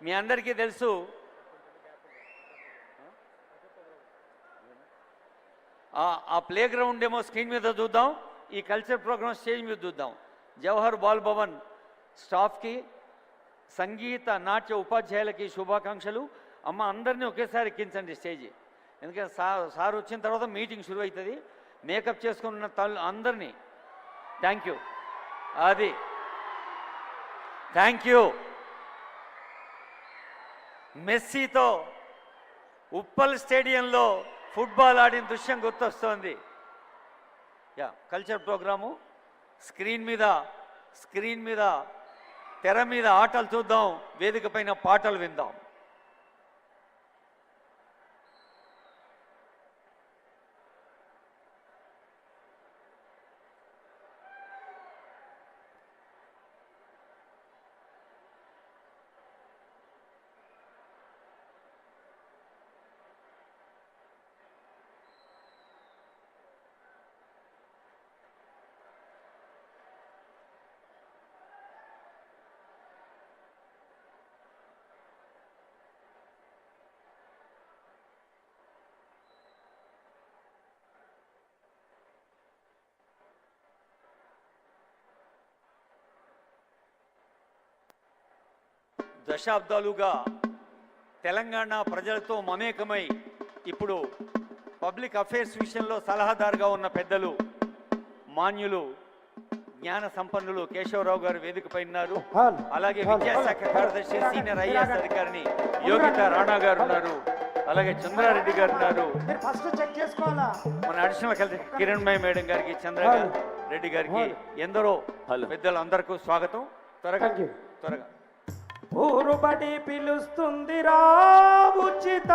మీ అందరికీ తెలుసు ఆ ప్లే గ్రౌండ్ ఏమో స్క్రీన్ మీద చూద్దాం, ఈ కల్చర్ ప్రోగ్రామ్ స్టేజ్ మీద చూద్దాం. జవహర్ బాల్ భవన్ స్టాఫ్కి, సంగీత నాట్య ఉపాధ్యాయులకి శుభాకాంక్షలు. అమ్మ అందరినీ ఒకేసారి ఎక్కించండి స్టేజ్, ఎందుకంటే సార్ వచ్చిన తర్వాత మీటింగ్ షురు అవుతుంది. మేకప్ చేసుకున్న అందరినీ థ్యాంక్ యూ. అది థ్యాంక్ యూ. మెస్సీతో ఉప్పల్ స్టేడియంలో ఫుట్బాల్ ఆడిన దృశ్యం గుర్తొస్తోంది. కల్చర్ ప్రోగ్రాము స్క్రీన్ మీద తెర మీద ఆటలు చూద్దాం, వేదిక పైన పాటలు విందాం. దశాబ్దాలుగా తెలంగాణ ప్రజలతో మమేకమై ఇప్పుడు పబ్లిక్ అఫైర్స్ విషయంలో సలహాదారుగా ఉన్న పెద్దలు మాన్యులు జ్ఞాన సంపన్నులు కేశవరావు గారు వేదికపై ఉన్నారు. అలాగే విద్యాశాఖ కార్యదర్శి సీనియర్ ఐఏఎస్ అధికారిని యోగిత రాణా గారు ఉన్నారు. అలాగే చంద్రారెడ్డి గారు ఉన్నారు. మన అడిషనల్ కలెక్టర్ కిరణ్మయ మేడం గారికి, చంద్రారెడ్డి గారికి, ఎందరో పెద్దలు అందరికీ స్వాగతం. త్వరగా ఊరుబడి పిలుస్తుందిరా ఉచిత